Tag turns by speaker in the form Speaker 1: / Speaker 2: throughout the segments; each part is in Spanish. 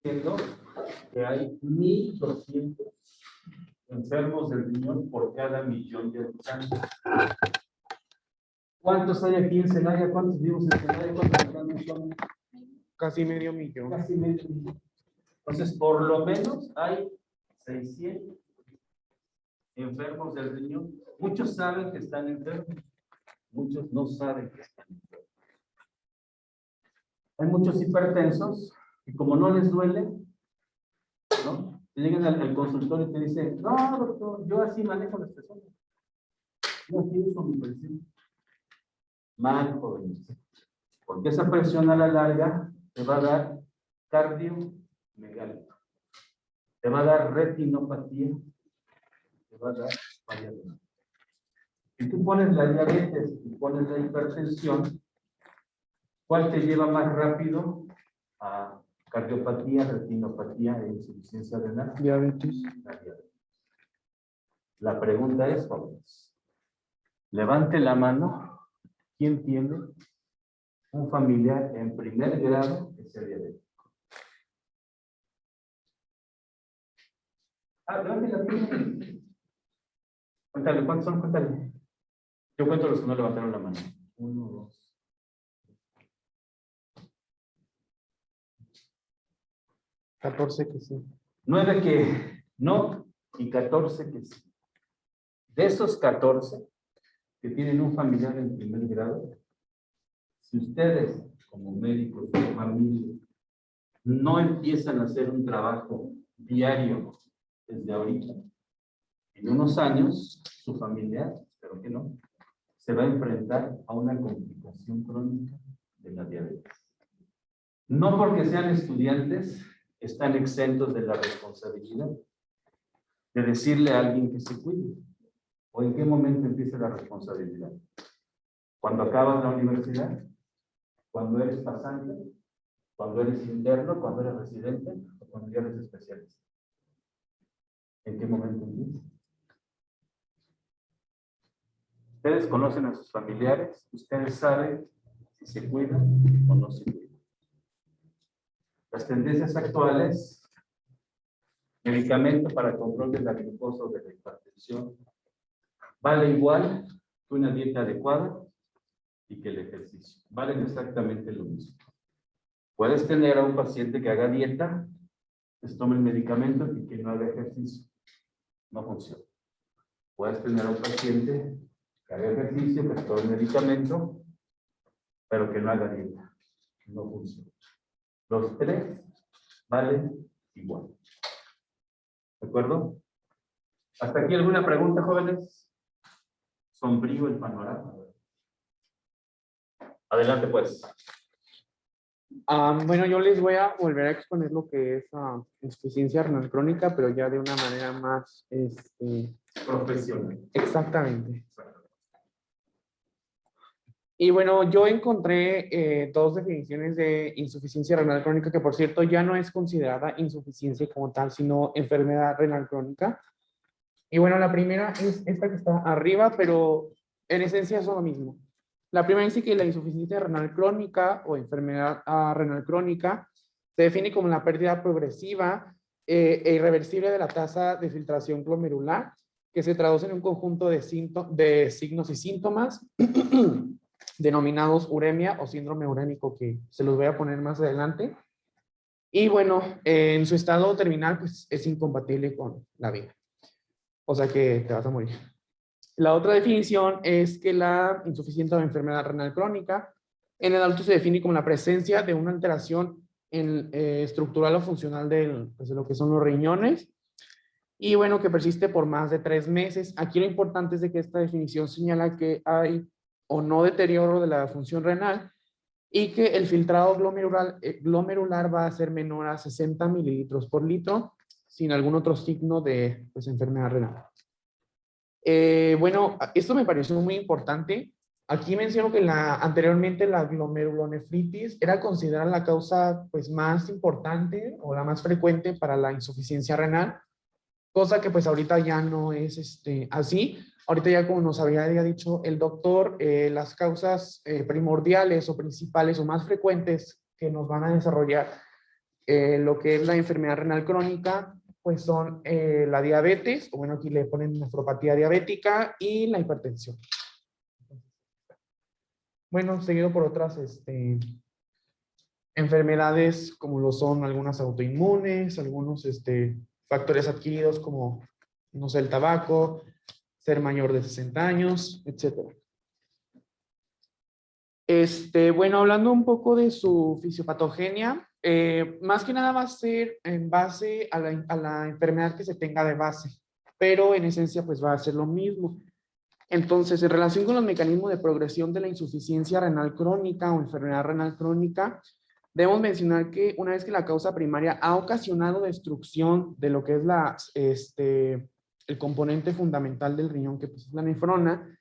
Speaker 1: Diciendo que hay 1,200 enfermos del riñón por cada millón de habitantes. ¿Cuántos hay aquí en Celaya? ¿Cuántos vivimos en Celaya? ¿Cuántos habitantes son?
Speaker 2: Casi medio millón.
Speaker 1: Casi medio millón. Entonces, por lo menos hay 600 enfermos del riñón. Muchos saben que están enfermos, muchos no saben que están enfermos. Hay muchos hipertensos y como no les duele, ¿no? Te llegan al consultorio y te dicen, no, doctor, yo así manejo las personas. Yo aquí uso mi presión. Mal, jóvenes. Porque esa presión a la larga te va a dar cardiomegálico. Te va a dar retinopatía. Te va a dar falla renal. Si tú pones la diabetes y pones la hipertensión, ¿cuál te lleva más rápido a cardiopatía, retinopatía e insuficiencia renal?
Speaker 2: Diabetes.
Speaker 1: La diabetes. La pregunta es, jóvenes, levante la mano. ¿Quién tiene un familiar en primer grado que sea diabético? Levante la mano. Cuéntale, ¿cuántos son? Cuéntale. Yo cuento los que no levantaron la mano. 1, 2.
Speaker 2: 14 que sí.
Speaker 1: 9 que no y 14 que sí. De esos 14 que tienen un familiar en primer grado, si ustedes como médicos de familia no empiezan a hacer un trabajo diario desde ahorita, en unos años su familiar, espero que no, se va a enfrentar a una complicación crónica de la diabetes. No porque sean estudiantes están exentos de la responsabilidad de decirle a alguien que se cuide. ¿O en qué momento empieza la responsabilidad? ¿Cuando acabas la universidad? ¿Cuando eres pasante? ¿Cuando eres interno? ¿Cuando eres residente? ¿O cuando ya eres especialista? ¿En qué momento empieza? Ustedes conocen a sus familiares, ustedes saben si se cuidan o no se cuidan. Las tendencias actuales, medicamento para control de la glucosa o de la hipertensión, vale igual que una dieta adecuada y que el ejercicio. Valen exactamente lo mismo. Puedes tener a un paciente que haga dieta, que tome el medicamento y que no haga ejercicio. No funciona. Puedes tener a un paciente que haga ejercicio, que tome el medicamento, pero que no haga dieta. No funciona. Los tres valen igual. ¿De acuerdo? ¿Hasta aquí alguna pregunta, jóvenes? Sombrío el panorama. Adelante, pues.
Speaker 2: Bueno, yo les voy a volver a exponer lo que es insuficiencia renal crónica, pero ya de una manera más
Speaker 1: Profesional.
Speaker 2: Exactamente. Y bueno, yo encontré dos definiciones de insuficiencia renal crónica, que por cierto ya no es considerada insuficiencia como tal, sino enfermedad renal crónica. Y bueno, la primera es esta que está arriba, pero en esencia es lo mismo. La primera dice que la insuficiencia renal crónica o enfermedad renal crónica se define como la pérdida progresiva e irreversible de la tasa de filtración glomerular, que se traduce en un conjunto de signos y síntomas denominados uremia o síndrome urémico, que se los voy a poner más adelante. Y bueno, en su estado terminal, pues es incompatible con la vida. O sea que te vas a morir. La otra definición es que la insuficiencia o enfermedad renal crónica en el adulto se define como la presencia de una alteración estructural o funcional pues, de lo que son los riñones, y bueno, que persiste por más de 3 meses. Aquí lo importante es de que esta definición señala que hay o no deterioro de la función renal y que el filtrado glomerular va a ser menor a 60 mililitros por litro sin algún otro signo de pues, enfermedad renal. Bueno, esto me pareció muy importante. Aquí menciono que anteriormente la glomerulonefritis era considerada la causa pues, más importante o la más frecuente para la insuficiencia renal, cosa que pues ahorita ya no es así. Ahorita ya como nos había dicho el doctor, las causas primordiales o principales o más frecuentes que nos van a desarrollar Lo que es la enfermedad renal crónica, pues son la diabetes, o bueno, aquí le ponen nefropatía diabética y la hipertensión. Bueno, seguido por otras enfermedades como lo son algunas autoinmunes, algunos factores adquiridos como, no sé, el tabaco, ser mayor de 60 años, etcétera. Bueno, hablando un poco de su fisiopatogenia, más que nada va a ser en base a la enfermedad que se tenga de base, pero en esencia pues va a ser lo mismo. Entonces, en relación con los mecanismos de progresión de la insuficiencia renal crónica o enfermedad renal crónica, debemos mencionar que una vez que la causa primaria ha ocasionado destrucción de lo que es el componente fundamental del riñón, que pues es la nefrona,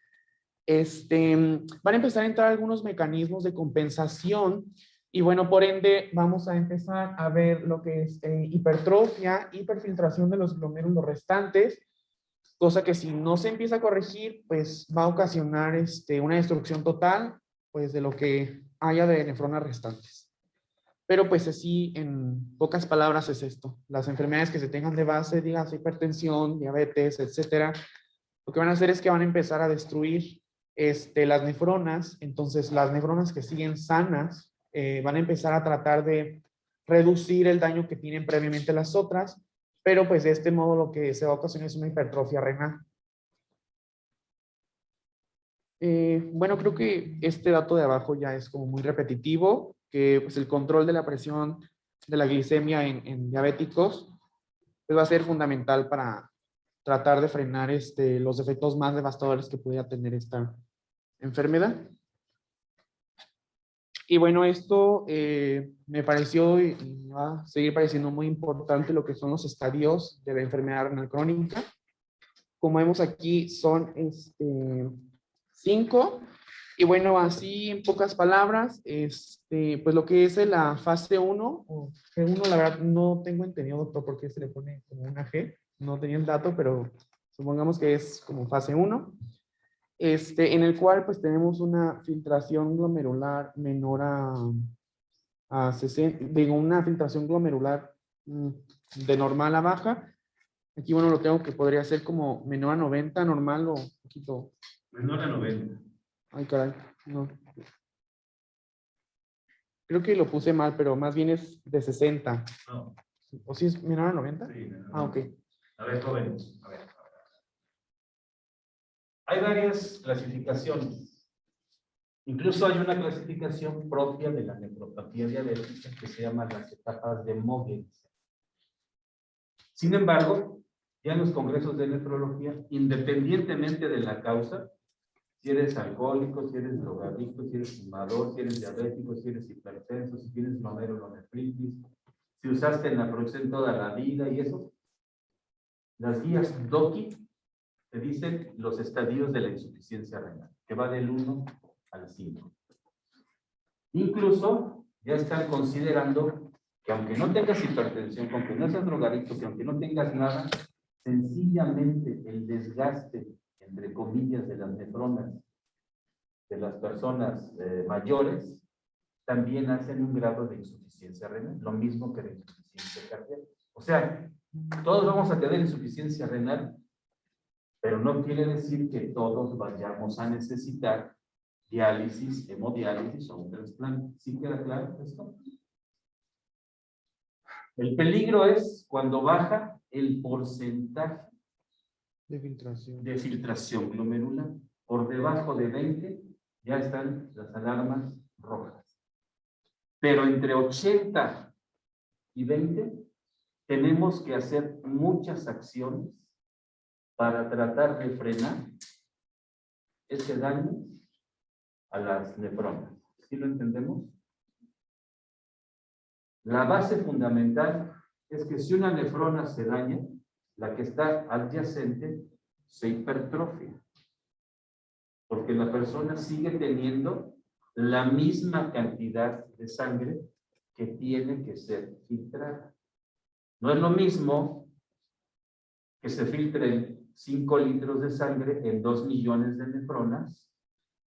Speaker 2: van a empezar a entrar algunos mecanismos de compensación y bueno, por ende vamos a empezar a ver lo que es hipertrofia, hiperfiltración de los glomérulos restantes, cosa que si no se empieza a corregir, pues va a ocasionar una destrucción total, pues de lo que haya de nefronas restantes. Pero pues así, en pocas palabras es esto. Las enfermedades que se tengan de base, dígase hipertensión, diabetes, etcétera, lo que van a hacer es que van a empezar a destruir las nefronas. Entonces las nefronas que siguen sanas van a empezar a tratar de reducir el daño que tienen previamente las otras, pero pues de este modo lo que se va a ocasionar es una hipertrofia renal. Bueno, creo que este dato de abajo ya es como muy repetitivo, que pues el control de la presión de la glicemia en diabéticos pues, va a ser fundamental para tratar de frenar los efectos más devastadores que pudiera tener esta enfermedad. Y bueno, esto me pareció y va a seguir pareciendo muy importante lo que son los estadios de la enfermedad renal crónica. Como vemos aquí son 5. Y bueno, así en pocas palabras, pues lo que es la fase 1, o G1, la verdad no tengo entendido, doctor, por qué se le pone como una G. No tenía el dato, pero supongamos que es como fase 1. En el cual pues tenemos una filtración glomerular menor a 60, digo, una filtración glomerular de normal a baja. Aquí, bueno, lo tengo que podría ser como menor a 90, normal o un poquito.
Speaker 1: Menor a 90.
Speaker 2: Ay, caray, no. Creo que lo puse mal, pero más bien es de 60.
Speaker 1: No.
Speaker 2: ¿O si es menor a 90?
Speaker 1: Sí, menor a 90.
Speaker 2: Ah, ok.
Speaker 1: A ver, joven. A ver. Hay varias clasificaciones. Incluso hay una clasificación propia de la nefropatía diabética que se llama las etapas de Mogens. Sin embargo, ya en los congresos de nefrología, independientemente de la causa, si eres alcohólico, si eres drogadicto, si eres fumador, si eres diabético, si eres hipertenso, si tienes glomerulonefritis, si usaste naproxen toda la vida y eso, las guías DOCI te dicen los estadios de la insuficiencia renal, que va del 1 al 5. Incluso ya están considerando que aunque no tengas hipertensión, que aunque no seas drogadicto, que aunque no tengas nada, sencillamente el desgaste, entre comillas, de las nefronas de las personas mayores, también hacen un grado de insuficiencia renal, lo mismo que de insuficiencia cardíaca. O sea, todos vamos a tener insuficiencia renal, pero no quiere decir que todos vayamos a necesitar diálisis, hemodiálisis o un trasplante. ¿Sí queda claro esto? El peligro es cuando baja el porcentaje de filtración glomerular. Por debajo de 20 ya están las alarmas rojas. Pero entre 80 y 20 tenemos que hacer muchas acciones para tratar de frenar ese daño a las nefronas. ¿Sí lo entendemos? La base fundamental es que si una nefrona se daña, la que está adyacente se hipertrofia, porque la persona sigue teniendo la misma cantidad de sangre que tiene que ser filtrada. No es lo mismo que se filtren 5 litros de sangre en 2 millones de nefronas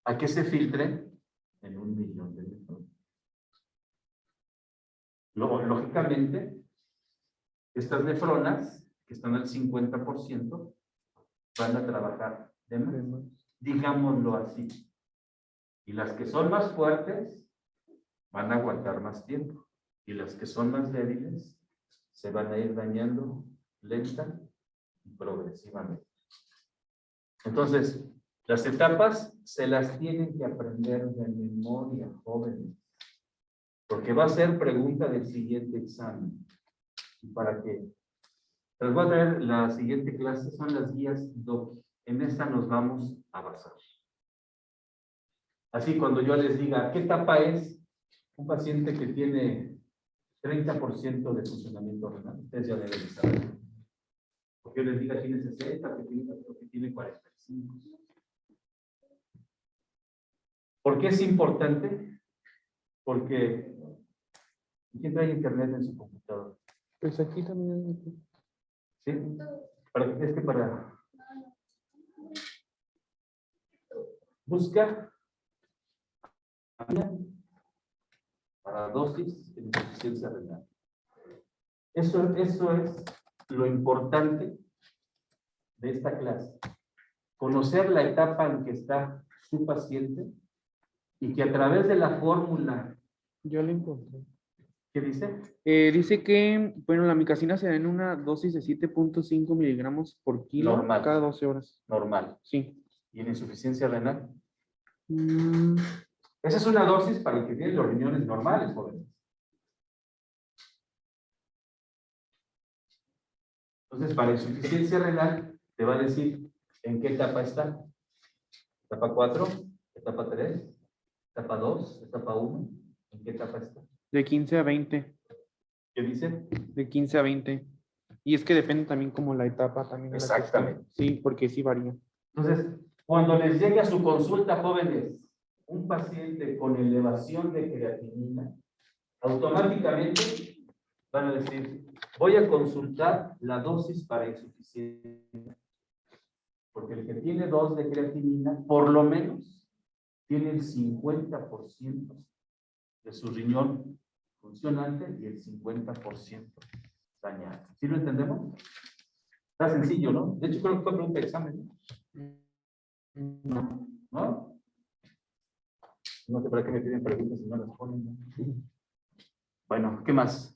Speaker 1: a que se filtren en 1 millón de nefronas. Lógicamente, estas nefronas, que están al 50%, van a trabajar de más, digámoslo así. Y las que son más fuertes van a aguantar más tiempo. Y las que son más débiles se van a ir dañando lenta y progresivamente. Entonces, las etapas se las tienen que aprender de memoria, jóvenes, porque va a ser pregunta del siguiente examen. ¿Y para qué? Les voy a traer la siguiente clase, son las guías DOCI. En esta nos vamos a basar. Así, cuando yo les diga, ¿qué etapa es un paciente que tiene 30% de funcionamiento renal? Ustedes ya deben de saber. Porque yo les diga, tiene 60, que tiene 45. ¿Por qué es importante? Porque ¿quién trae internet en su computadora?
Speaker 2: Pues aquí también.
Speaker 1: ¿Sí? Es que para buscar para dosis de insuficiencia renal. Eso es lo importante de esta clase. Conocer la etapa en que está su paciente y que a través de la fórmula.
Speaker 2: Yo lo encontré.
Speaker 1: ¿Qué dice?
Speaker 2: Dice que, bueno, la amicacina se da en una dosis de 7.5 miligramos por kilo
Speaker 1: Normal.
Speaker 2: cada 12 horas.
Speaker 1: Normal.
Speaker 2: Sí.
Speaker 1: ¿Y en insuficiencia renal? Esa es una dosis para el que tiene los riñones normales, jóvenes. Entonces, para insuficiencia renal, te va a decir en qué etapa está. Etapa 4, etapa 3, etapa 2, etapa 1. ¿En qué etapa está?
Speaker 2: De 15 a 20.
Speaker 1: ¿Qué dice?
Speaker 2: De 15 a 20. Y es que depende también como la etapa también.
Speaker 1: Exactamente.
Speaker 2: Sí, porque sí varía.
Speaker 1: Entonces, cuando les llegue a su consulta, jóvenes, un paciente con elevación de creatinina, automáticamente van a decir, voy a consultar la dosis para insuficiencia. Porque el que tiene 2 de creatinina, por lo menos, tiene el 50% de su riñón funcionante y el 50% dañado. ¿Sí lo entendemos? Está sencillo, ¿no? De hecho, creo que fue pregunta de examen, ¿no? ¿No? No sé para qué me piden preguntas si no las ponen, ¿no? Bueno, ¿qué más?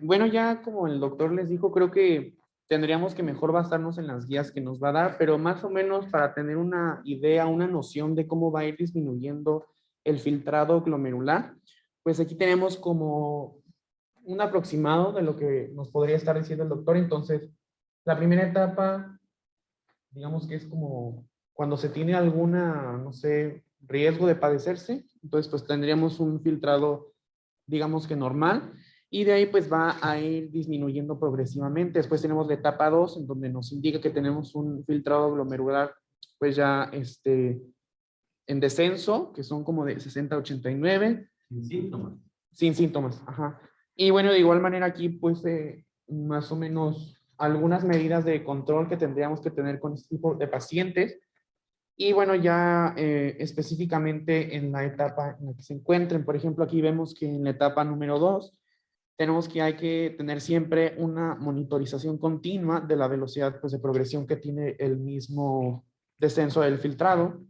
Speaker 2: Bueno, ya como el doctor les dijo, creo que tendríamos que mejor basarnos en las guías que nos va a dar, pero más o menos para tener una idea, una noción de cómo va a ir disminuyendo el filtrado glomerular, pues aquí tenemos como un aproximado de lo que nos podría estar diciendo el doctor. Entonces, la primera etapa, digamos que es como cuando se tiene alguna, no sé, riesgo de padecerse, entonces pues tendríamos un filtrado, digamos que normal, y de ahí pues va a ir disminuyendo progresivamente. Después tenemos la etapa 2, en donde nos indica que tenemos un filtrado glomerular pues ya en descenso, que son como de 60 a 89.
Speaker 1: Sin síntomas.
Speaker 2: Sin síntomas, ajá. Y bueno, de igual manera aquí pues más o menos algunas medidas de control que tendríamos que tener con este tipo de pacientes. Y bueno, ya específicamente en la etapa en la que se encuentren, por ejemplo, aquí vemos que en la etapa número 2 tenemos que hay que tener siempre una monitorización continua de la velocidad pues, de progresión que tiene el mismo descenso del filtrado.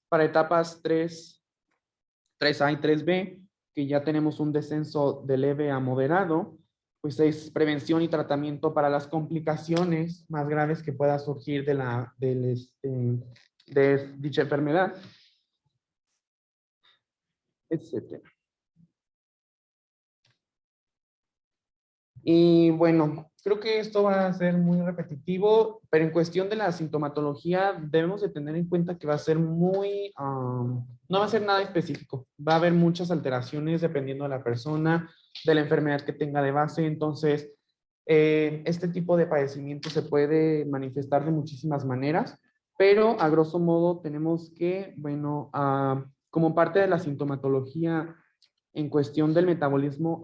Speaker 2: Para etapas 3A y 3B, que ya tenemos un descenso de leve a moderado, pues es prevención y tratamiento para las complicaciones más graves que pueda surgir de dicha enfermedad, etc. Y bueno, creo que esto va a ser muy repetitivo, pero en cuestión de la sintomatología debemos de tener en cuenta que va a ser no va a ser nada específico. Va a haber muchas alteraciones dependiendo de la persona, de la enfermedad que tenga de base. Entonces, este tipo de padecimiento se puede manifestar de muchísimas maneras, pero a grosso modo tenemos que, bueno, como parte de la sintomatología en cuestión del metabolismo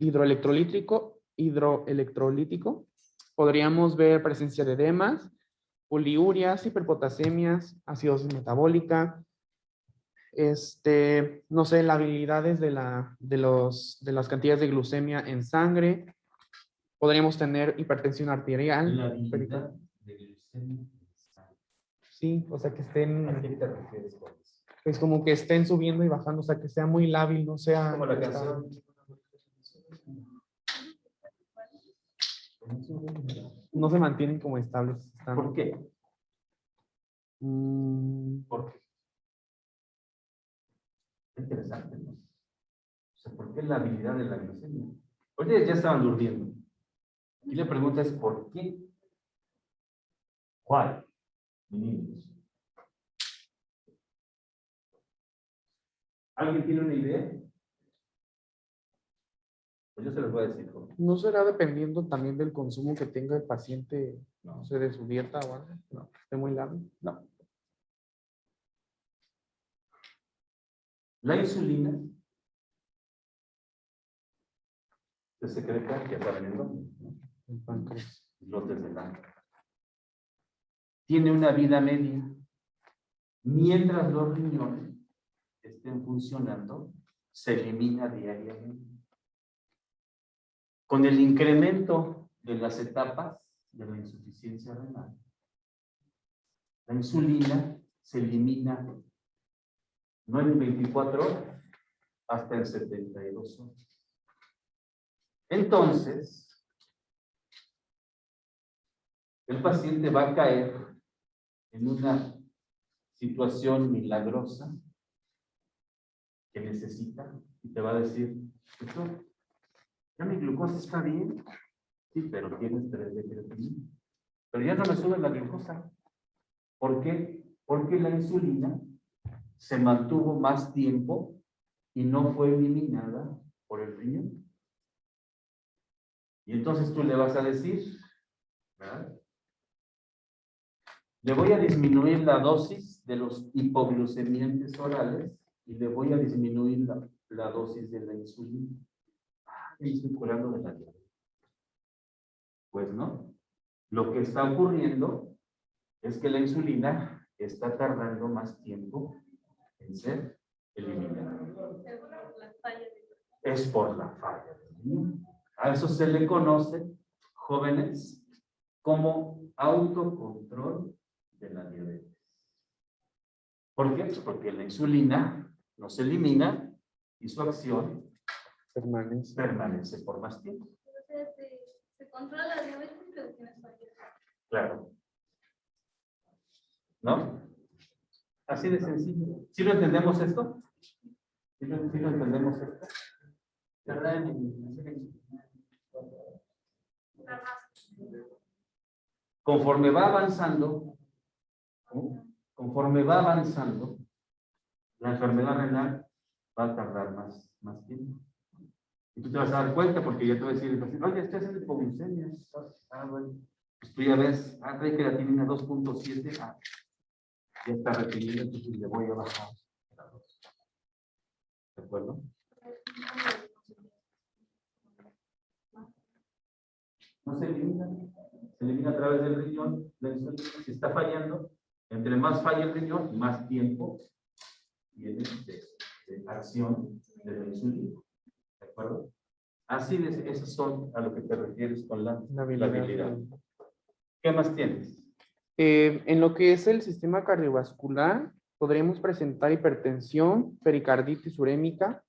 Speaker 2: hidroelectrolítico, podríamos ver presencia de edemas, poliurias, hiperpotasemias, acidosis metabólica, no sé, las habilidades de las cantidades de glucemia en sangre. Podríamos tener hipertensión arterial.
Speaker 1: La habilidad de glucemia.
Speaker 2: Sí, o sea, que
Speaker 1: ¿A
Speaker 2: estén,
Speaker 1: qué te refieres con eso?
Speaker 2: pues como que estén subiendo y bajando, o sea, que sea muy lábil, no sea.
Speaker 1: Como la canción.
Speaker 2: No se mantienen como estables. Están,
Speaker 1: ¿Por qué?
Speaker 2: mm,
Speaker 1: ¿Por qué? Interesante, ¿no? O sea, ¿por qué la habilidad de la glucemia? Oye, ya estaban durmiendo. Y la pregunta es, ¿por qué? ¿Cuál? Niños. ¿Alguien tiene una idea? Pues yo se los voy a decir. ¿No?
Speaker 2: ¿No será dependiendo también del consumo que tenga el paciente,
Speaker 1: No.
Speaker 2: no sé, de su dieta o algo? No, esté muy lábil.
Speaker 1: No. La insulina se secreta, ya saben en dónde, ¿no?
Speaker 2: El páncreas.
Speaker 1: Lotes de la. Tiene una vida media. Mientras los riñones estén funcionando, se elimina diariamente. Con el incremento de las etapas de la insuficiencia renal, la insulina se elimina no en 24 horas, hasta en 72 horas. Entonces, el paciente va a caer en una situación milagrosa que necesita y te va a decir, doctor, ya mi glucosa está bien, sí, pero tienes 3 de creatinina. Pero ya no me sube la glucosa. ¿Por qué? Porque la insulina se mantuvo más tiempo y no fue eliminada por el riñón. Y entonces tú le vas a decir, ¿verdad? Le voy a disminuir la dosis de los hipoglucemiantes orales y le voy a disminuir la dosis de la insulina. Y estoy curando de la diabetes. Pues no. Lo que está ocurriendo es que la insulina está tardando más tiempo en ser eliminada. Es por la falla del riñón. A eso se le conoce, jóvenes, como autocontrol de la diabetes. ¿Por qué? Pues porque la insulina no se elimina y su acción permanece por más tiempo.
Speaker 3: Se controla la diabetes, pero tienes fallas.
Speaker 1: Claro. ¿No? Así de sencillo. ¿Sí lo entendemos esto? ¿Sí lo entendemos esto? ¿Verdad? Conforme va avanzando, la enfermedad renal va a tardar más tiempo. Y tú te vas a dar cuenta porque ya te voy a decir, oye, estoy haciendo hipoglucemia. Ah, bueno. Pues tú ya ves, trae creatinina 2.7, ya está reteniendo, entonces le voy a bajar. ¿De acuerdo? No se elimina. Se elimina a través del riñón. La insulina, si está fallando, entre más falla el riñón, más tiempo tiene de acción de la insulina. ¿De acuerdo? Así de, esos son a lo que te refieres con la habilidad. ¿Qué más tienes?
Speaker 2: En lo que es el sistema cardiovascular, podremos presentar hipertensión, pericarditis urémica.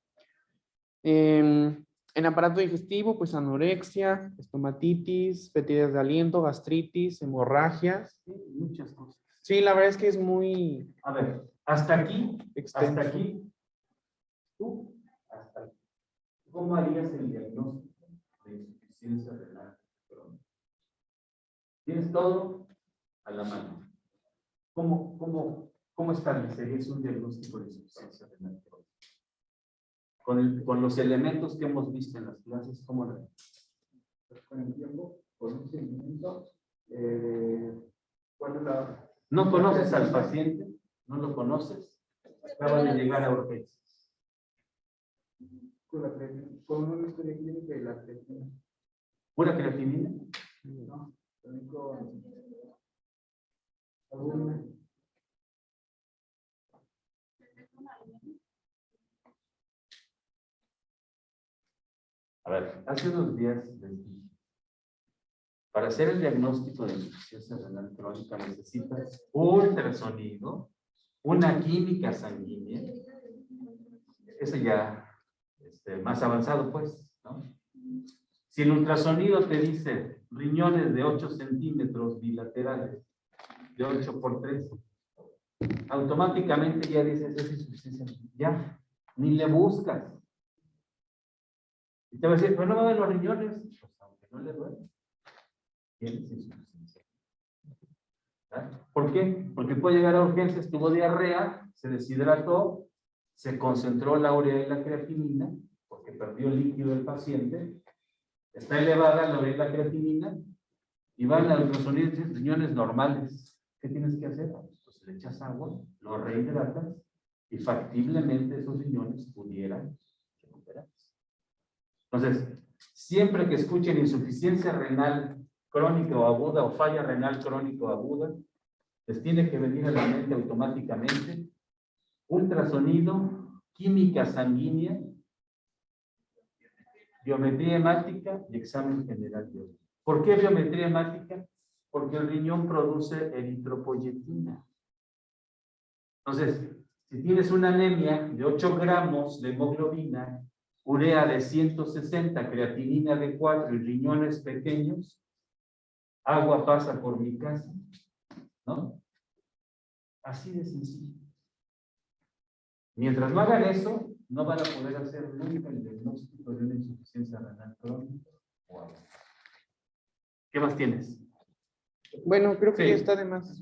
Speaker 2: En aparato digestivo, pues anorexia, estomatitis, fetidas de aliento, gastritis, hemorragias.
Speaker 1: Sí, muchas cosas.
Speaker 2: Sí, la verdad es que es muy...
Speaker 1: A ver, hasta aquí,
Speaker 2: extenso.
Speaker 1: hasta aquí. ¿Tú? Hasta aquí. ¿Cómo harías el diagnóstico de insuficiencia renal crónica? Tienes todo a la mano. ¿Cómo establecerías un diagnóstico de insuficiencia renal crónica? Con los elementos que hemos visto en las clases, ¿cómo lo ves?
Speaker 4: Con el tiempo, con un seguimiento, ¿cuál es la...
Speaker 1: ¿No conoces al paciente? ¿No lo conoces? Acaba de llegar a urgencias.
Speaker 4: Con una historia clínica y la creatina.
Speaker 1: ¿Pura creatinina?
Speaker 4: No, también con alguna.
Speaker 1: A ver, hace unos días les dije, para hacer el diagnóstico de insuficiencia renal crónica necesitas ultrasonido, una química sanguínea, eso ya más avanzado pues, ¿no? Si el ultrasonido te dice riñones de 8 centímetros bilaterales, de 8 por 3, automáticamente ya dices, es insuficiencia, ya, ni le buscas. Y te va a decir, pero no me ven los riñones, pues aunque no le duele, tienes insuficiencia. ¿Verdad? ¿Por qué? Porque puede llegar a urgencias, tuvo diarrea, se deshidrató, se concentró la urea y la creatinina, porque perdió el líquido el paciente, está elevada la urea y la creatinina, y van al ultrasonido y dicen riñones normales. ¿Qué tienes que hacer? Pues le echas agua, lo rehidratas, y factiblemente esos riñones pudieran recuperarse. Entonces, siempre que escuchen insuficiencia renal crónica o aguda o falla renal crónica o aguda, les tiene que venir a la mente automáticamente ultrasonido, química sanguínea, biometría hemática y examen general de orina. ¿Por qué biometría hemática? Porque el riñón produce eritropoyetina. Entonces, si tienes una anemia de 8 gramos de hemoglobina, urea de 160, creatinina de 4 y riñones pequeños, agua pasa por mi casa, ¿no? Así de sencillo. Mientras no hagan eso, no van a poder hacer nunca el diagnóstico de una insuficiencia renal crónica o aguda. ¿Qué más tienes?
Speaker 2: Bueno, creo que
Speaker 1: Sí.
Speaker 2: ya está de más.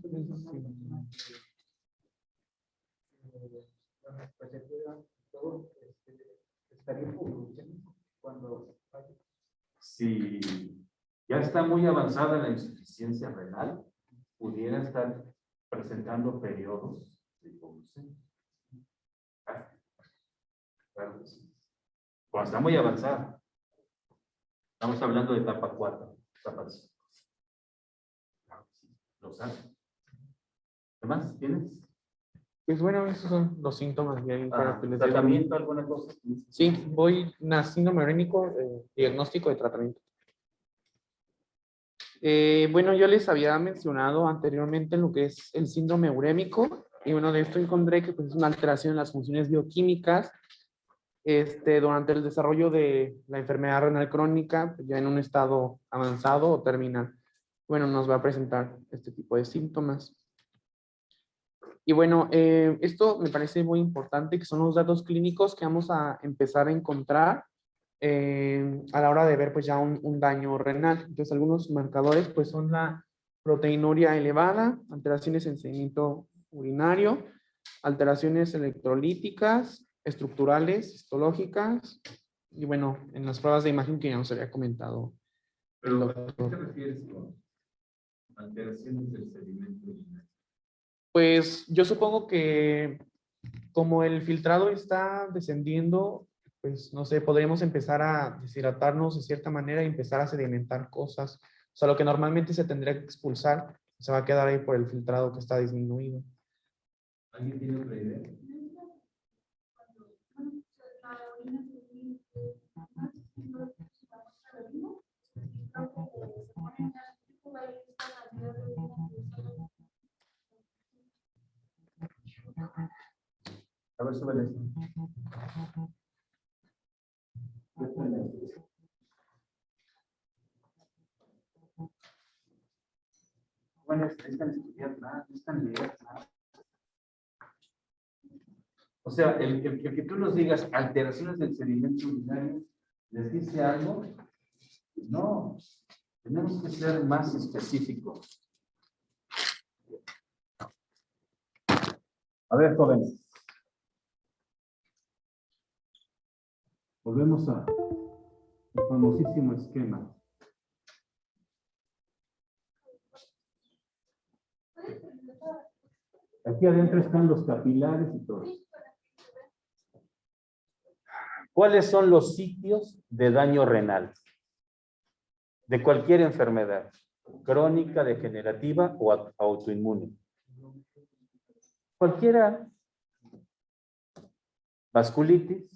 Speaker 4: Pues se pueda todo estaría cuando
Speaker 1: Si ya está muy avanzada la insuficiencia renal, pudiera estar presentando periodos de hipoglucemia. Claro que sí. Cuando está muy avanzada. Estamos hablando de etapa 4, etapa 5. Claro que sí, lo sabes. ¿Qué más tienes?
Speaker 2: Pues bueno, esos son los síntomas de ahí para que les diga.
Speaker 1: ¿Tratamiento, alguna cosa?
Speaker 2: Sí, voy a síndrome urémico, diagnóstico de tratamiento. Bueno, yo les había mencionado anteriormente lo que es el síndrome urémico, y bueno, de esto encontré que pues, es una alteración en las funciones bioquímicas durante el desarrollo de la enfermedad renal crónica, ya en un estado avanzado o terminal. Bueno, nos va a presentar este tipo de síntomas. Y bueno, esto me parece muy importante, que son los datos clínicos que vamos a empezar a encontrar a la hora de ver pues ya un daño renal. Entonces, algunos marcadores pues son la proteinuria elevada, alteraciones en sedimento urinario, alteraciones electrolíticas, estructurales, histológicas, y bueno, en las pruebas de imagen que ya nos había comentado.
Speaker 1: ¿Pero a qué te refieres con alteraciones del sedimento urinario?
Speaker 2: Pues yo supongo que como el filtrado está descendiendo, pues no sé, podríamos empezar a deshidratarnos de cierta manera y empezar a sedimentar cosas. O sea, lo que normalmente se tendría que expulsar se va a quedar ahí por el filtrado que está disminuido.
Speaker 1: ¿Alguien tiene otra idea? A ver, súbele esto. Bueno, están estudiando nada, no están leyendo nada. O sea, el que tú nos digas alteraciones del sedimento urinario, ¿les dice algo? No, tenemos que ser más específicos. A ver, jóvenes. Volvemos al famosísimo esquema. Aquí adentro están los capilares y todo. ¿Cuáles son los sitios de daño renal? De cualquier enfermedad, crónica, degenerativa o autoinmune. Cualquiera. Vasculitis,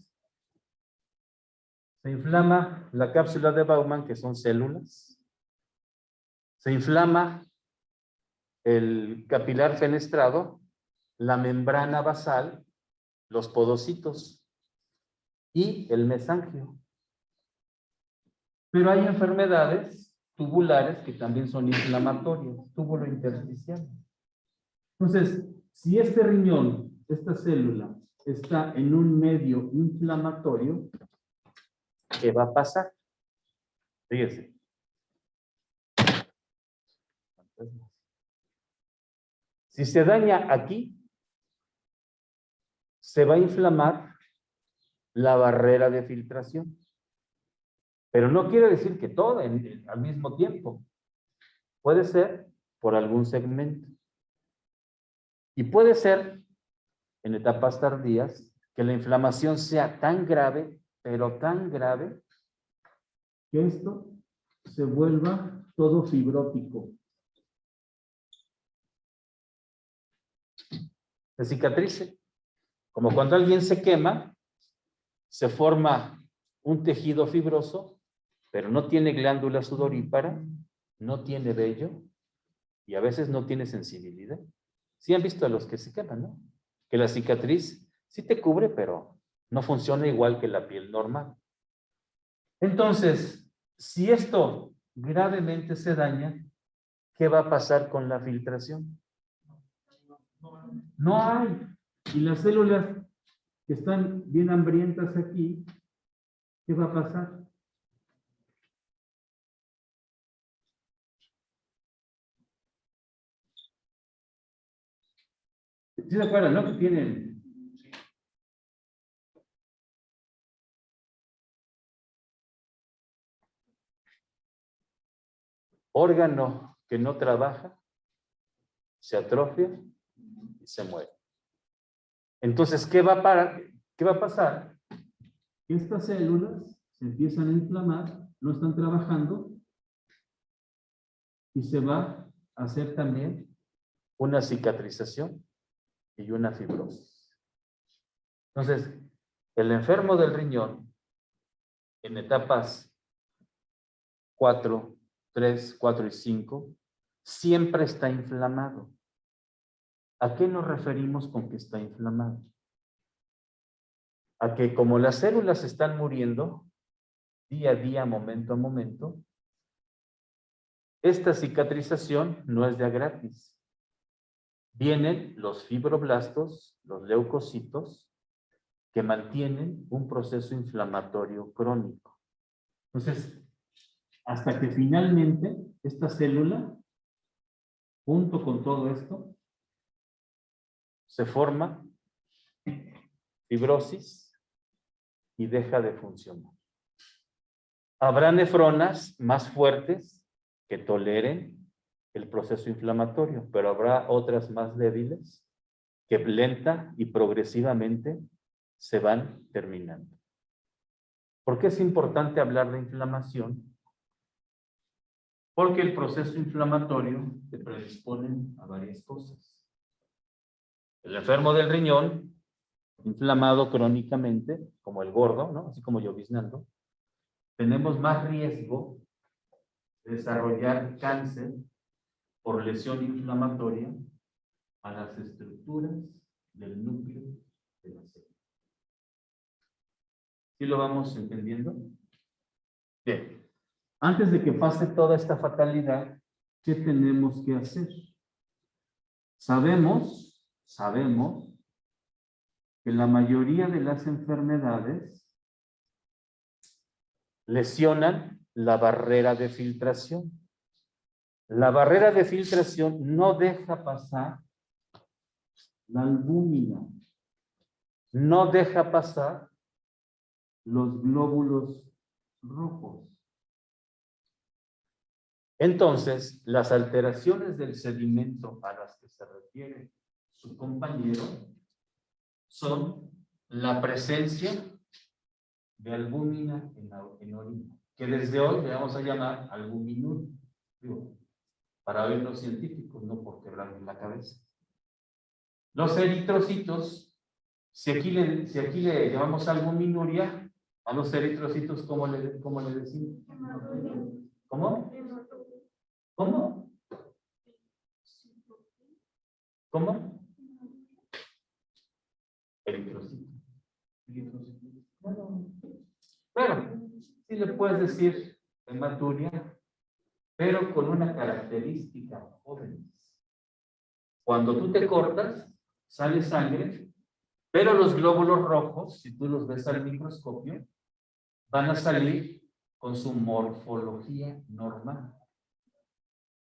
Speaker 1: Se inflama la cápsula de Bowman, que son células. Se inflama el capilar fenestrado, la membrana basal, los podocitos y el mesangio. Pero hay enfermedades tubulares que también son inflamatorias, túbulo intersticial. Entonces, si este riñón, esta célula, está en un medio inflamatorio, ¿qué va a pasar? Fíjense. Si se daña aquí, se va a inflamar la barrera de filtración. Pero no quiere decir que todo al mismo tiempo. Puede ser por algún segmento. Y puede ser, en etapas tardías, que la inflamación sea tan grave, pero tan grave, que esto se vuelva todo fibrótico. Se cicatrice. Como cuando alguien se quema, se forma un tejido fibroso, pero no tiene glándula sudorípara, no tiene vello y a veces no tiene sensibilidad. Sí han visto a los que se queman, ¿no? Que la cicatriz sí te cubre, pero no funciona igual que la piel normal. Entonces, si esto gravemente se daña, ¿qué va a pasar con la filtración? No hay. Y las células que están bien hambrientas aquí, ¿qué va a pasar? ¿Sí se acuerdan, no? Que tienen órgano que no trabaja, se atrofia y se muere. Entonces, ¿qué va a pasar? Estas células se empiezan a inflamar, no están trabajando y se va a hacer también una cicatrización y una fibrosis. Entonces, el enfermo del riñón en etapas 4, 3, 4 y 5 siempre está inflamado. ¿A qué nos referimos con que está inflamado? A que como las células están muriendo día a día, momento a momento, esta cicatrización no es de a gratis. Vienen los fibroblastos, los leucocitos, que mantienen un proceso inflamatorio crónico. Entonces, hasta que finalmente esta célula, junto con todo esto, se forma fibrosis y deja de funcionar. Habrá nefronas más fuertes que toleren el proceso inflamatorio, pero habrá otras más débiles que lenta y progresivamente se van terminando. ¿Por qué es importante hablar de inflamación? Porque el proceso inflamatorio te predispone a varias cosas. El enfermo del riñón, inflamado crónicamente, como el gordo, ¿no? Así como lloviznando, tenemos más riesgo de desarrollar cáncer por lesión inflamatoria a las estructuras del núcleo de la célula. ¿Sí lo vamos entendiendo? Bien. Antes de que pase toda esta fatalidad, ¿qué tenemos que hacer? Sabemos que la mayoría de las enfermedades lesionan la barrera de filtración. La barrera de filtración no deja pasar la albúmina, no deja pasar los glóbulos rojos. Entonces, las alteraciones del sedimento a las que se refiere su compañero son la presencia de albúmina en orina, que desde hoy le vamos a llamar albuminuria, para oírnos científicos, no por quebrarnos la cabeza. Los eritrocitos, si aquí le llamamos albuminuria, A los eritrocitos, ¿cómo le decimos? ¿Cómo? ¿Cómo? ¿Cómo? Eritrocito. Bueno, sí le puedes decir hematuria, pero con una característica, jóvenes. Cuando tú te cortas, sale sangre, pero los glóbulos rojos, si tú los ves al microscopio, van a salir con su morfología normal.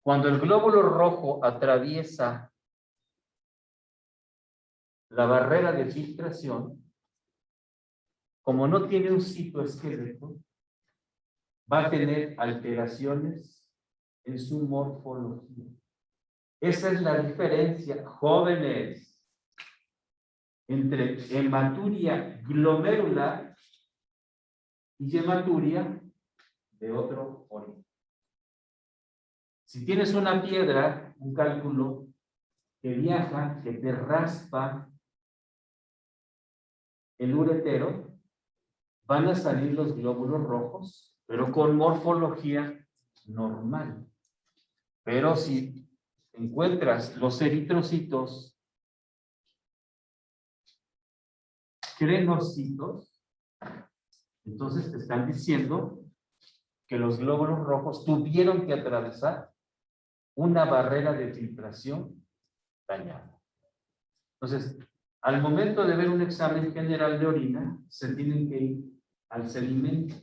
Speaker 1: Cuando el glóbulo rojo atraviesa la barrera de filtración, como no tiene un citoesqueleto, va a tener alteraciones en su morfología. Esa es la diferencia, jóvenes, entre hematuria glomerular y hematuria de otro origen. Si tienes una piedra, un cálculo que viaja, que te raspa el uretero, van a salir los glóbulos rojos, pero con morfología normal. Pero si encuentras los eritrocitos crenocitos, entonces te están diciendo que los glóbulos rojos tuvieron que atravesar una barrera de filtración dañada. Entonces, al momento de ver un examen general de orina, se tienen que ir al sedimento.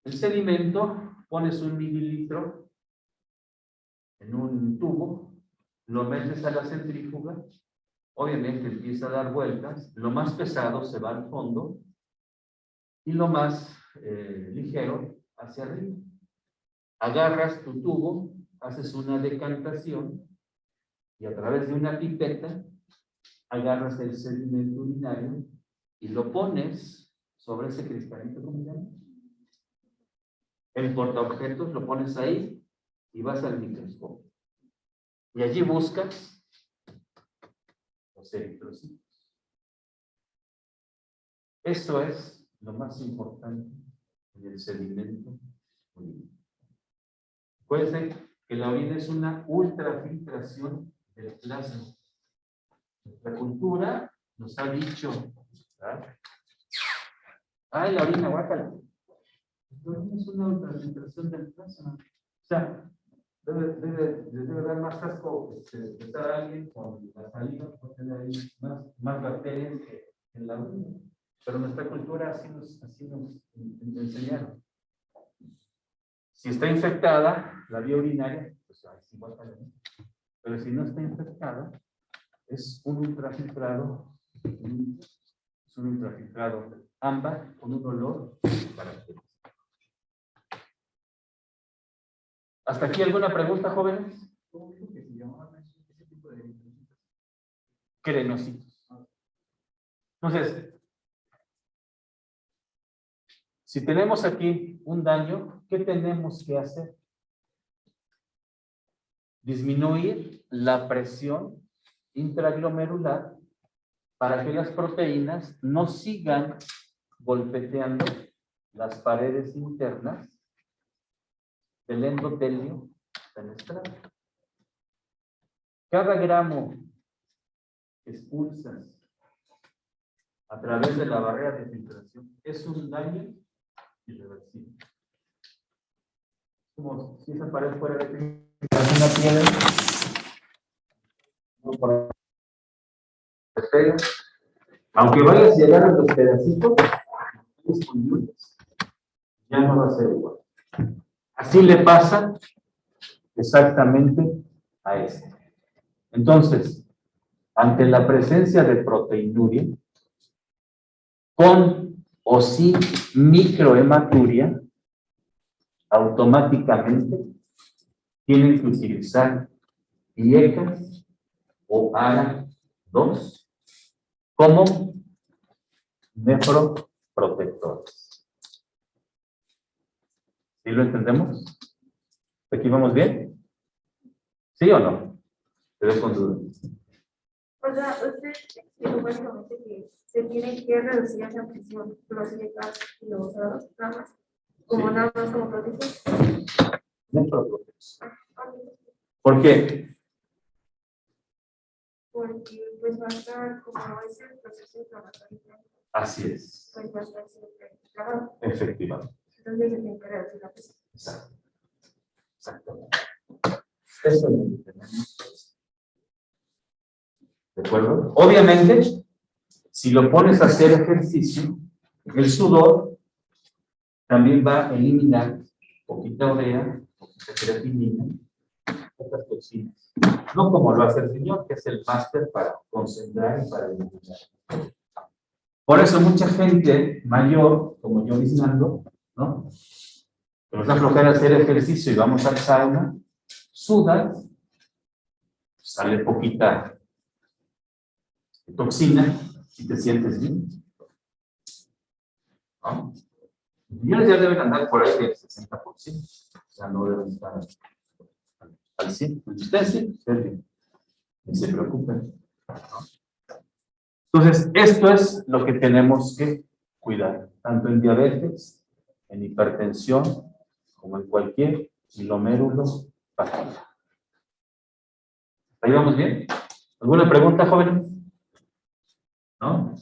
Speaker 1: El sedimento, pones 1 mililitro en un tubo, lo metes a la centrífuga, obviamente empieza a dar vueltas, lo más pesado se va al fondo y lo más ligero hacia arriba. Agarras tu tubo, haces una decantación y a través de una pipeta agarras el sedimento urinario y lo pones sobre ese cristalito, ¿cómo se llama? El portaobjetos, lo pones ahí y vas al microscopio. Y allí buscas los eritrocitos. Eso es lo más importante en el sedimento urinario. Acuérdense que la orina es una ultrafiltración del plasma. La cultura nos ha dicho, ¿verdad? Ay, la orina, guácala. La orina es una ultrafiltración del plasma. O sea, debe dar más asco estar alguien con la saliva, puede tener ahí más bacterias que en la orina. Pero nuestra cultura así nos enseñaron. Si está infectada la vía urinaria, pues así va a salir. Pero si no está infectada, es un ultrafiltrado, ámbar con un olor característico. ¿Hasta aquí alguna pregunta, jóvenes?
Speaker 4: ¿Cómo dijo que se llamaba ese tipo de eritrocitos?
Speaker 1: Crenocitos. Entonces, si tenemos aquí un daño, ¿qué tenemos que hacer? Disminuir la presión intraglomerular para que las proteínas no sigan golpeteando las paredes internas del endotelio fenestral. Cada gramo que expulsas a través de la barrera de filtración es un daño irreversible. Como si esa pared fuera de una piedra, aunque vayas a llegar a los pedacitos, ya no va a ser igual. Así le pasa exactamente a este. Entonces, ante la presencia de proteinuria, con o sin microhematuria, automáticamente tienen que utilizar IECAS o ARA2 como nefroprotectores. ¿Sí lo entendemos? ¿Aquí vamos bien? ¿Sí o no? Te veo con dudas.
Speaker 3: O sea, usted explicó básicamente que se tiene que reducir esa presión, los dietas y los ramas, como
Speaker 1: Sí.
Speaker 3: nada más como protección.
Speaker 1: Dentro del proceso. ¿Por qué?
Speaker 3: Porque pues va a estar como ese proceso inflamatorio,
Speaker 1: Así es.
Speaker 3: pues va a estar siempre claro.
Speaker 1: Efectivamente.
Speaker 3: Entonces se tiene que reducir la presión.
Speaker 1: Exacto. Exactamente. Eso es lo que tenemos. ¿De acuerdo? Obviamente, si lo pones a hacer ejercicio, el sudor también va a eliminar poquita urea, poquita creatinina, otras toxinas. No como lo hace el señor, que es el máster para concentrar y para eliminar. Por eso mucha gente mayor, como yo mismo, ¿no? Que nos da flojera hacer ejercicio y vamos al sauna, suda, sale poquita toxina y te sientes bien. ¿No? Ya deben andar por ahí del 60%. O sea, no deben estar al 100%. Ustedes sí, ustedes bien. No se preocupen. ¿No? Entonces, esto es lo que tenemos que cuidar, tanto en diabetes, en hipertensión, como en cualquier glomérulo patológico. ¿Ahí vamos bien? ¿Alguna pregunta, jóvenes? ¿No?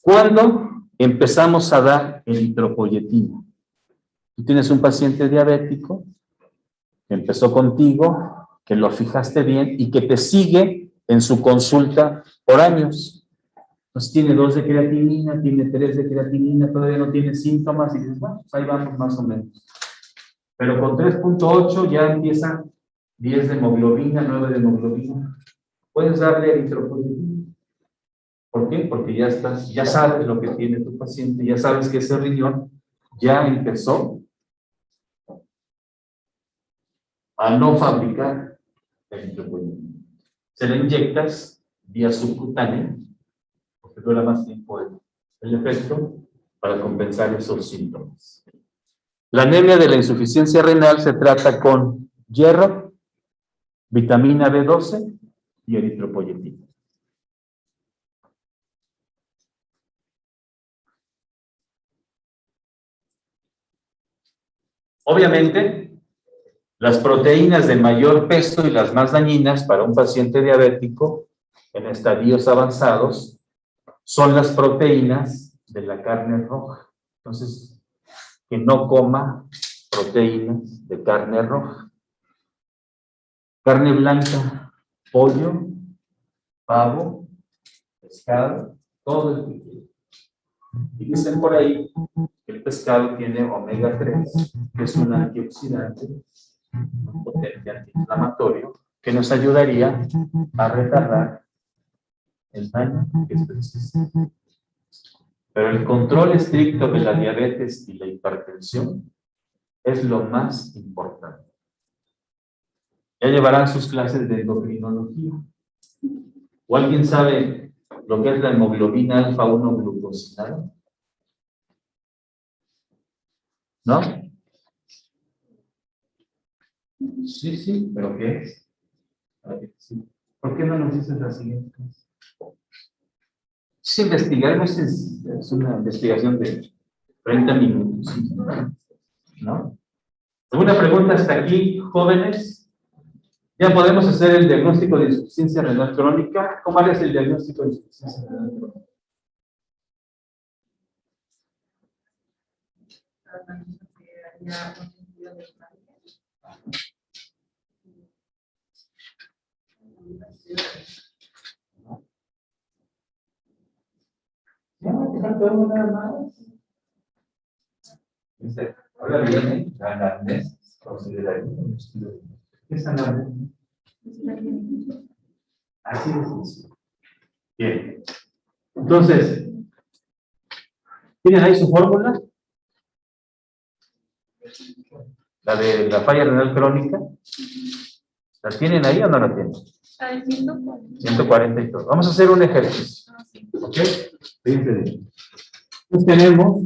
Speaker 1: ¿Cuándo empezamos a dar eritropoyetina? Tú tienes un paciente diabético que empezó contigo, que lo fijaste bien y que te sigue en su consulta por años. Entonces tiene 2 de creatinina, tiene 3 de creatinina, todavía no tiene síntomas y dices, bueno, pues ahí vamos más o menos. Pero con 3.8 ya empieza 10 de hemoglobina, 9 de hemoglobina. Puedes darle eritropoyetina. ¿Por qué? Porque ya sabes lo que tiene tu paciente, ya sabes que ese riñón ya empezó a no fabricar eritropoyetina. Se le inyectas vía subcutánea, porque dura más tiempo el efecto, para compensar esos síntomas. La anemia de la insuficiencia renal se trata con hierro, vitamina B12 y eritropoyetina. Obviamente, las proteínas de mayor peso y las más dañinas para un paciente diabético en estadios avanzados son las proteínas de la carne roja. Entonces, que no coma proteínas de carne roja. Carne blanca, pollo, pavo, pescado, todo el que quiera. Y dicen por ahí que el pescado tiene omega 3, que es un antioxidante, un potente antiinflamatorio, que nos ayudaría a retardar el daño que esto existe. Pero el control estricto de la diabetes y la hipertensión es lo más importante. Ya llevarán sus clases de endocrinología. ¿O alguien sabe lo que es la hemoglobina alfa 1 glucosinada? ¿No? Sí, sí, pero ¿qué es? ¿Por qué no nos dices la siguiente cosa? Es investigar, no es sencillo, es una investigación de 30 minutos, ¿no? ¿Alguna pregunta hasta aquí, jóvenes? ¿Ya podemos hacer el diagnóstico de insuficiencia renal crónica? ¿Cómo harías el diagnóstico de insuficiencia renal crónica? Ya, te falta algo nada más. Dice, ahora viene la anamnesis, consideraría un estudio de... ¿Qué es anamnesis? Así de sencillo. Bien. Entonces, ¿tienen ahí su fórmula? La de la falla renal crónica. ¿La tienen ahí o no la tienen? 140 y todo. Vamos a hacer un ejercicio. ¿Ok? Fíjense bien. Entonces tenemos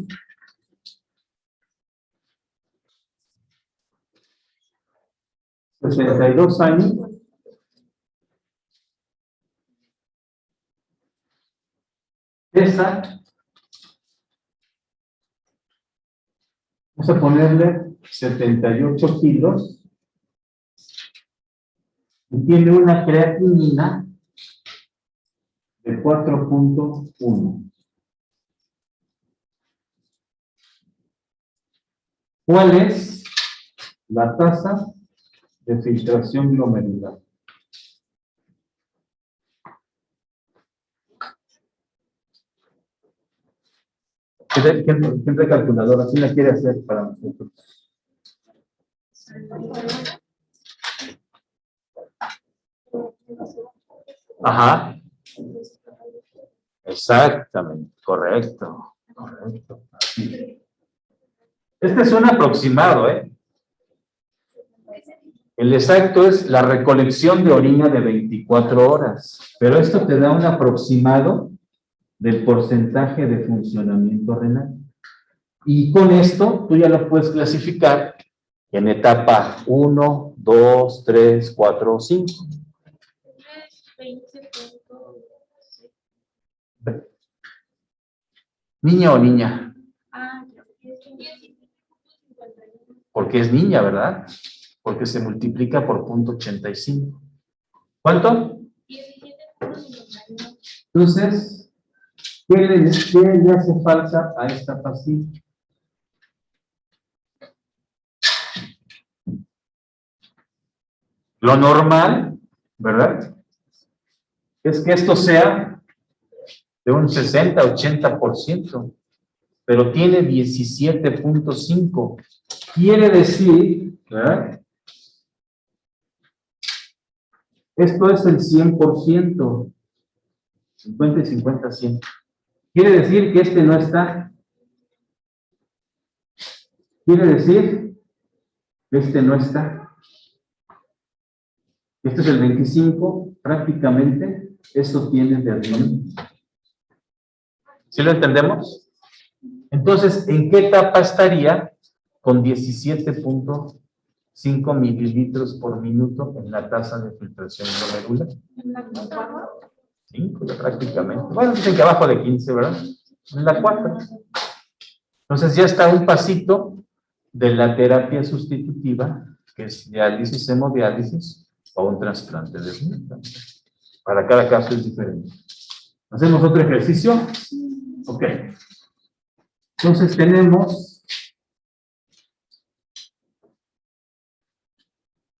Speaker 1: $62 años pesa, vamos a ponerle 78 kilos y tiene una creatinina de 4.1. ¿Cuál es la tasa de filtración glomerular? ¿Quién trae calculadora? ¿Quién la quiere hacer para nosotros? Ajá. Exactamente, correcto. Correcto. Este es un aproximado, ¿eh? El exacto es la recolección de orina de 24 horas, pero esto te da un aproximado del porcentaje de funcionamiento renal. Y con esto tú ya lo puedes clasificar en etapa 1, 2, 3, 4 o 5. ¿Niña o niña? Porque es niña, ¿verdad? Porque se multiplica por 0.85. ¿Cuánto? 17.51. Entonces, ¿qué le hace falta a esta pastilla? Lo normal, ¿verdad? Es que esto sea de un 60-80%, pero tiene 17.5. Quiere decir, ¿verdad? Esto es el 100%, 50 y 50, 100. Quiere decir que este no está. Quiere decir que este no está. Este es el 25, prácticamente, esto tiene de admin. ¿Sí lo entendemos? Entonces, ¿en qué etapa estaría con 17.5 mililitros por minuto en la tasa de filtración glomerular? 5, prácticamente. Bueno, dicen que abajo de 15, ¿verdad? En la 4. Entonces ya está un pasito de la terapia sustitutiva, que es diálisis, hemodiálisis o un trasplante de riñón. Para cada caso es diferente. ¿Hacemos otro ejercicio? Ok. Entonces tenemos,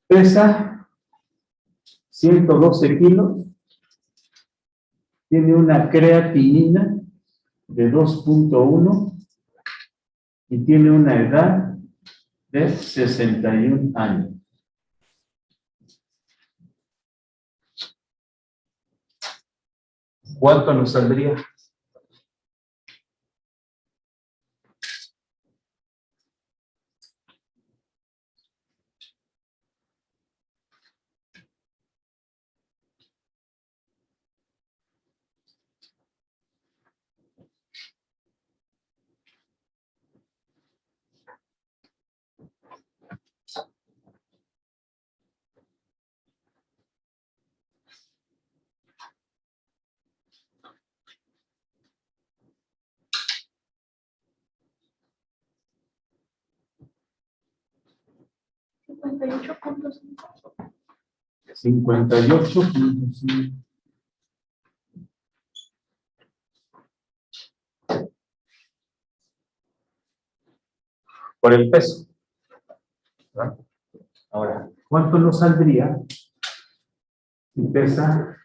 Speaker 1: pesa 112 kilos, tiene una creatinina de 2.1 y tiene una edad de 61 años. ¿Cuánto nos saldría? $58.5. 58.5. Por el peso. ¿Verdad? Ahora, ¿cuánto nos saldría si pesa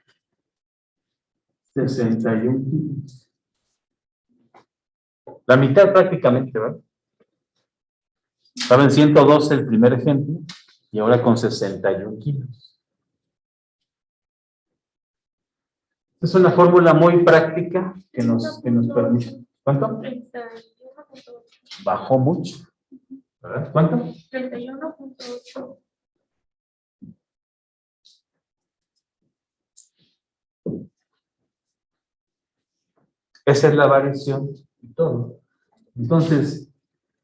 Speaker 1: 61 kilos? La mitad prácticamente, ¿verdad? Estaba en 112 el primer ejemplo y ahora con 61 kilos. Es una fórmula muy práctica que nos permite. ¿Cuánto?
Speaker 3: 31.8.
Speaker 1: Bajó mucho. ¿Verdad? ¿Cuánto?
Speaker 3: 31.8.
Speaker 1: Esa es la variación y todo. Entonces,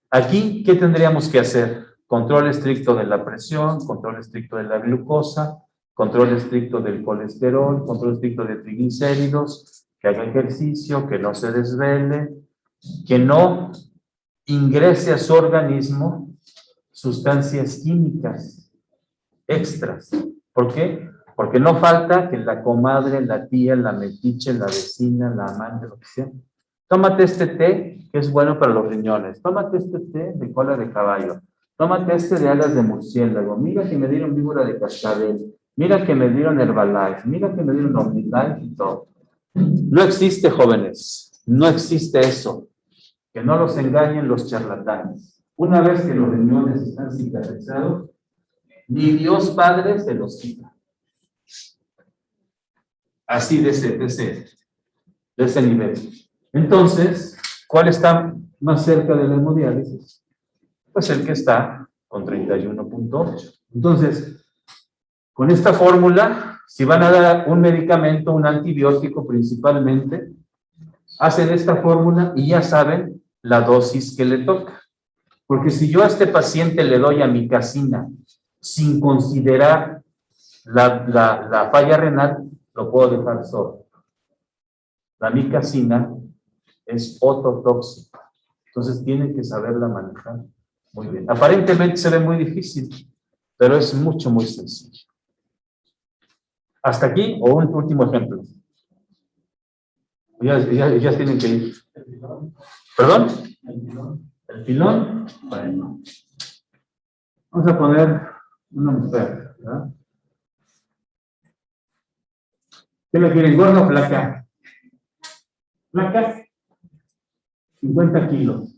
Speaker 1: aquí, ¿qué tendríamos que hacer? Control estricto de la presión, control estricto de la glucosa, control estricto del colesterol, control estricto de triglicéridos, que haga ejercicio, que no se desvele, que no ingrese a su organismo sustancias químicas extras. ¿Por qué? Porque no falta que la comadre, la tía, la metiche, la vecina, la amante, lo que sea, tómate este té que es bueno para los riñones, tómate este té de cola de caballo, tómate este de alas de murciélago, mira que me dieron víbora de cascabel, mira que me dieron Herbalife, mira que me dieron Omnilife y todo. No existe, jóvenes, no existe eso. Que no los engañen los charlatanes. Una vez que los riñones están cicatrizados, ni Dios Padre se los quita. Así de ese nivel. Entonces, ¿cuál está más cerca de la hemodiálisis? Pues el que está con 31.8. Entonces, con esta fórmula, si van a dar un medicamento, un antibiótico principalmente, hacen esta fórmula y ya saben la dosis que le toca. Porque si yo a este paciente le doy amikacina sin considerar la falla renal, lo puedo dejar solo. La amikacina es ototóxica. Entonces tienen que saberla manejar muy bien. Aparentemente se ve muy difícil, pero es mucho, muy sencillo. ¿Hasta aquí o un último ejemplo? Ya tienen que ir. ¿Perdón? ¿El pilón? Bueno. Vamos a poner una mujer, ¿verdad? ¿Qué le quieren, gordo o flaca? Flaca, 50 kilos.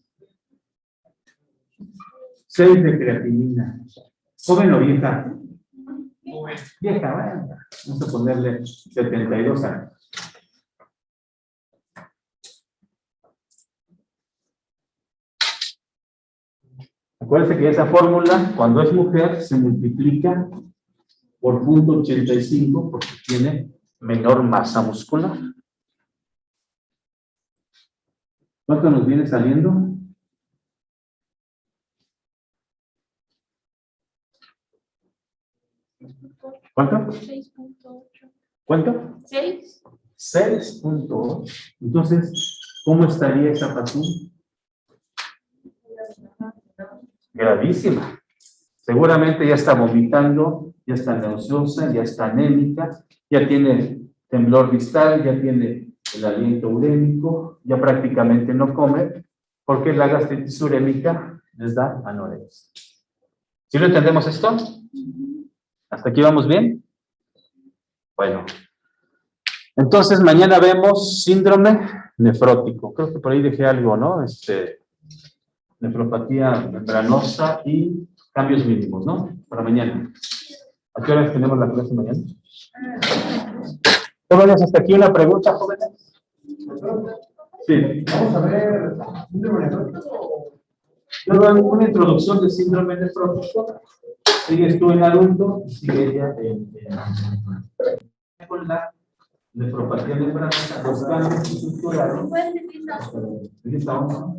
Speaker 1: 6 de creatinina. ¿Joven o vieja? Vieja, bueno. Vamos a ponerle 72 años. Acuérdense que esa fórmula, cuando es mujer, se multiplica por 0.85 porque tiene menor masa muscular. ¿Cuánto nos viene saliendo? ¿Cuánto?
Speaker 3: 6.8.
Speaker 1: ¿Cuánto?
Speaker 3: 6.
Speaker 1: 6.8. Entonces, ¿cómo estaría esa paciente? Gravísima. Seguramente ya está vomitando, ya está nauseosa, ya está anémica, ya tiene temblor distal, ya tiene el aliento urémico, ya prácticamente no come, porque la gastritis urémica les da anorexia. ¿Sí lo entendemos esto? ¿Hasta aquí vamos bien? Bueno. Entonces, mañana vemos síndrome nefrótico. Creo que por ahí dejé algo, ¿no? Nefropatía membranosa y cambios mínimos, ¿no? Para mañana. ¿A qué horas tenemos la clase mañana? Jóvenes, hasta aquí una pregunta, jóvenes. Sí.
Speaker 4: Vamos a ver síndrome nefrótico.
Speaker 1: Yo doy una introducción del síndrome nefrótico. Sigues tú en adulto y sigue ella con la nefropatía membranosa, los cambios estructurales. Aquí estamos.